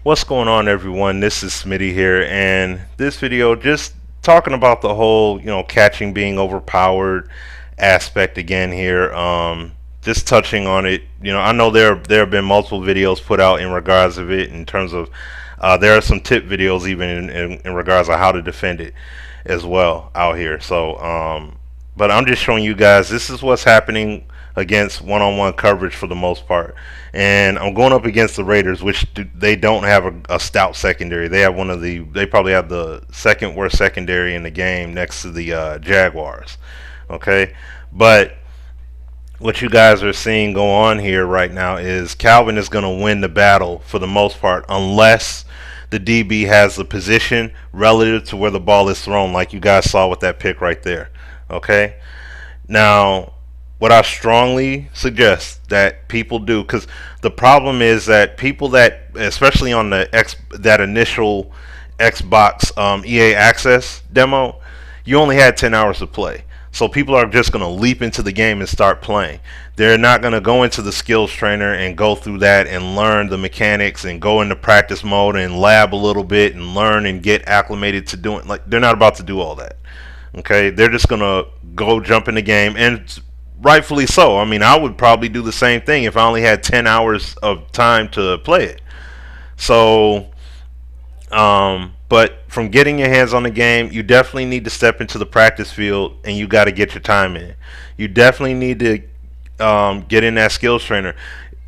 What's going on, everyone? This is Smitty here, and this video just talking about the whole, catching being overpowered aspect again here. Just touching on it. I know there have been multiple videos put out in regards of it, in terms of there are some tip videos even in regards of how to defend it as well out here. So, but I'm just showing you guys this is what's happening against one-on-one coverage for the most part. And I'm going up against the Raiders, which they don't have a stout secondary. They have they probably have the second worst secondary in the game, next to the Jaguars. Okay, but what you guys are seeing go on here right now is Calvin is going to win the battle for the most part, unless the DB has the position relative to where the ball is thrown, like you guys saw with that pick right there. Okay, now what I strongly suggest that people do, because the problem is that people that, especially on that initial Xbox EA Access demo, you only had 10 hours to play. So people are just going to leap into the game and start playing. They're not going to go into the skills trainer and go through that and learn the mechanics and go into practice mode and lab a little bit and learn and get acclimated to doing, like, they're not about to do all that. Okay, they're just going to go jump in the game, and rightfully so. I mean, I would probably do the same thing if I only had 10 hours of time to play it. So, but from getting your hands on the game, you definitely need to step into the practice field, and you got to get your time in. You definitely need to get in that skills trainer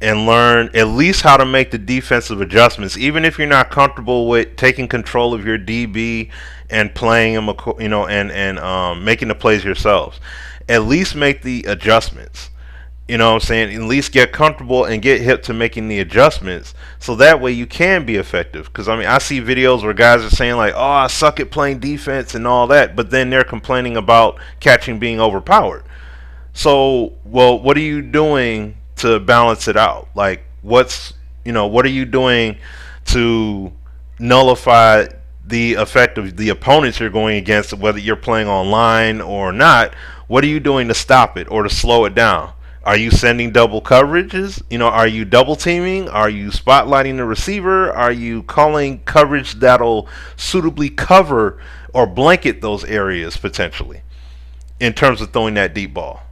and learn at least how to make the defensive adjustments, even if you're not comfortable with taking control of your DB and playing them, and making the plays yourselves. At least make the adjustments. You know what I'm saying? At least get comfortable and get hip to making the adjustments, so that way you can be effective. Because I mean, I see videos where guys are saying like, "Oh, I suck at playing defense and all that," but then they're complaining about catching being overpowered. So, well, what are you doing to balance it out? Like, what are you doing to nullify the effect of the opponents you're going against, whether you're playing online or not? What are you doing to stop it or to slow it down? Are you sending double coverages? Are you double teaming? Are you spotlighting the receiver? Are you calling coverage that'll suitably cover or blanket those areas potentially in terms of throwing that deep ball?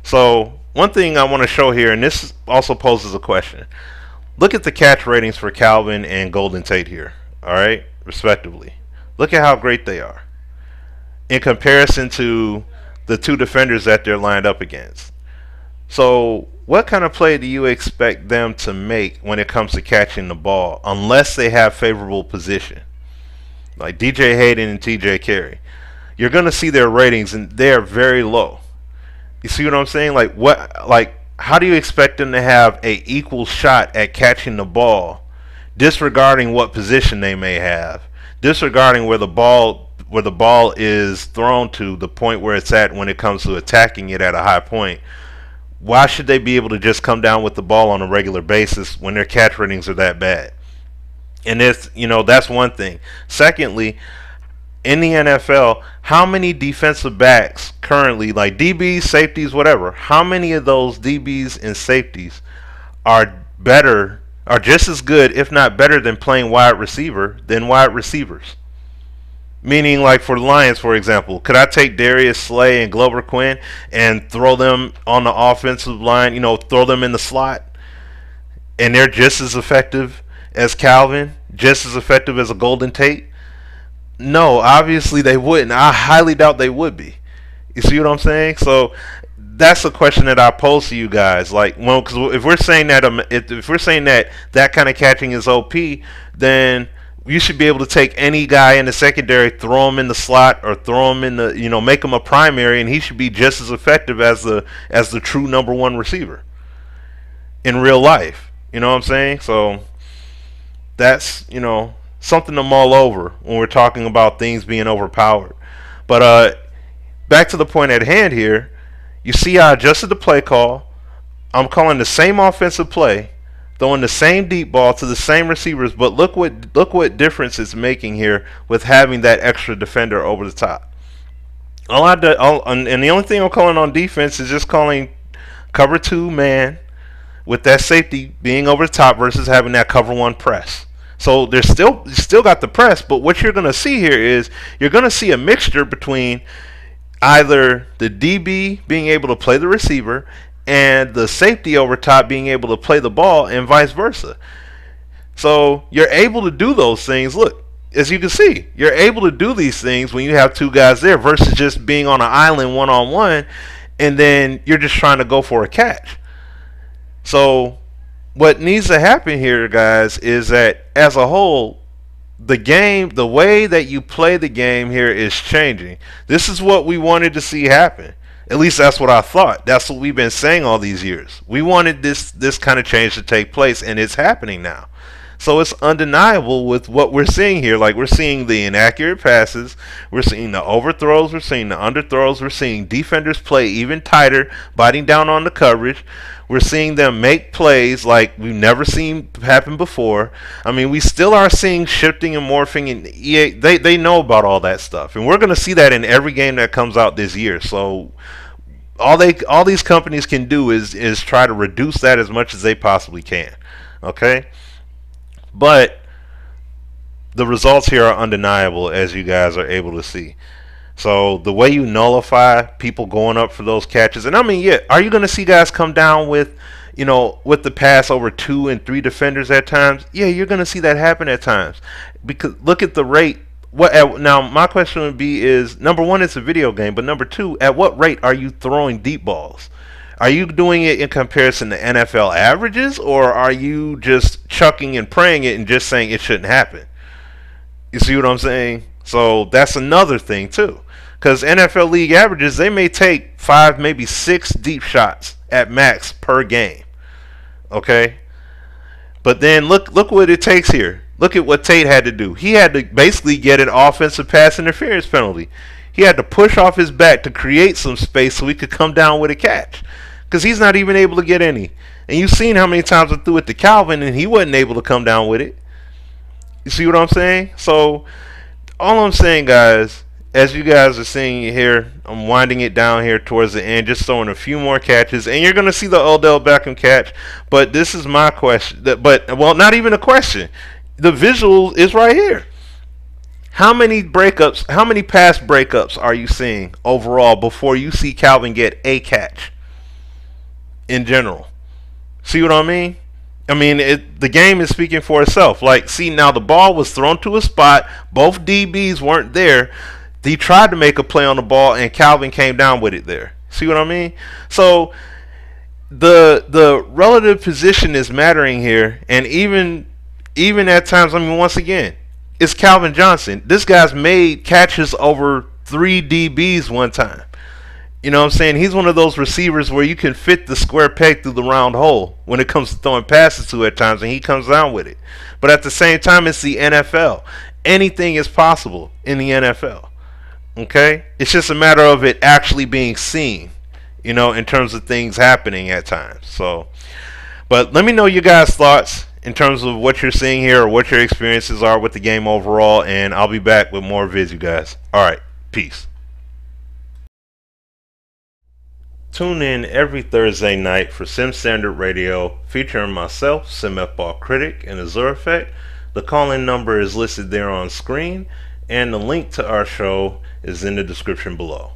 So one thing I want to show here, and this also poses a question. Look at the catch ratings for Calvin and Golden Tate here, all right, respectively. Look at how great they are in comparison to the two defenders that they're lined up against. So what kind of play do you expect them to make when it comes to catching the ball, unless they have favorable position, like DJ Hayden and TJ Carey? You're going to see their ratings, and they're very low. You see what I'm saying? How do you expect them to have a equal shot at catching the ball, disregarding what position they may have, disregarding where the ball is thrown to, the point where it's at when it comes to attacking it at a high point? Why should they be able to just come down with the ball on a regular basis when their catch ratings are that bad? And that's one thing. Secondly, in the NFL, how many defensive backs currently, like DBs, safeties, whatever, how many of those DBs and safeties are just as good, if not better, than playing wide receiver than wide receivers? Meaning, like for the Lions, for example, could I take Darius Slay and Glover Quinn and throw them on the offensive line, throw them in the slot, and they're just as effective as Calvin, just as effective as a Golden Tate? No, obviously they wouldn't. I highly doubt they would be. You see what I'm saying? So that's a question that I pose to you guys. Like, well, because if we're saying that that kind of catching is OP, then you should be able to take any guy in the secondary, throw him in the slot, or throw him in the, make him a primary, and he should be just as effective as the true number one receiver in real life. You know what I'm saying? So that's something to mull over when we're talking about things being overpowered. But back to the point at hand here. You see, I adjusted the play call. I'm calling the same offensive play, throwing the same deep ball to the same receivers, but look what difference it's making here with having that extra defender over the top. And the only thing I'm calling on defense is just calling cover 2 man with that safety being over the top versus having that cover one press. So there's still got the press, but what you're going to see here is you're going to see a mixture between either the DB being able to play the receiver and the safety over top being able to play the ball, and vice versa. So you're able to do those things. Look, as you can see, you're able to do these things when you have two guys there versus just being on an island one-on-one, and then you're just trying to go for a catch. So what needs to happen here, guys, is that as a whole, the game, the way that you play the game here is changing. This is what we wanted to see happen. At least that's what I thought. That's what we've been saying all these years. We wanted this kind of change to take place, and it's happening now. So it's undeniable with what we're seeing here. Like, we're seeing the inaccurate passes, we're seeing the overthrows, we're seeing the underthrows, we're seeing defenders play even tighter, biting down on the coverage. We're seeing them make plays like we've never seen happen before. I mean, we still are seeing shifting and morphing, and EA, they know about all that stuff. And we're going to see that in every game that comes out this year. So all these companies can do is try to reduce that as much as they possibly can. Okay? But the results here are undeniable, as you guys are able to see. So the way you nullify people going up for those catches, and I mean, yeah, are you going to see guys come down with, with the pass over 2 and 3 defenders at times? Yeah, you're going to see that happen at times. Because look at the rate. Now, my question would be is, number one, it's a video game, but number two, at what rate are you throwing deep balls? Are you doing it in comparison to NFL averages, or are you just chucking and praying it and just saying it shouldn't happen? You see what I'm saying? So that's another thing too, because NFL league averages, they may take 5, maybe 6 deep shots at max per game. Okay, but then look what it takes here. Look at what Tate had to do. He had to basically get an offensive pass interference penalty. He had to push off his back to create some space so he could come down with a catch, because he's not even able to get any. And you've seen how many times I threw it to Calvin and he wasn't able to come down with it. You see what I'm saying? So all I'm saying, guys, as you guys are seeing here, I'm winding it down here towards the end, just throwing a few more catches, and you're going to see the Odell Beckham catch. But this is my question. Well, not even a question. The visual is right here. How many breakups, how many pass breakups are you seeing overall before you see Calvin get a catch in general? See what I mean? I mean, the game is speaking for itself. Like, see, now the ball was thrown to a spot. Both DBs weren't there. He tried to make a play on the ball, and Calvin came down with it there. See what I mean? So the relative position is mattering here, and even at times, I mean, once again, it's Calvin Johnson. This guy's made catches over 3 DBs one time. You know what I'm saying? He's one of those receivers where you can fit the square peg through the round hole when it comes to throwing passes to at times, and he comes down with it. But at the same time, it's the NFL. Anything is possible in the NFL. Okay? It's just a matter of it actually being seen, in terms of things happening at times. So, but let me know your guys' thoughts in terms of what you're seeing here or what your experiences are with the game overall, and I'll be back with more vids, you guys. All right. Peace. Tune in every Thursday night for Sim Standard Radio, featuring myself, SimFBall Critic, and Azure Effect. The call-in number is listed there on screen, and the link to our show is in the description below.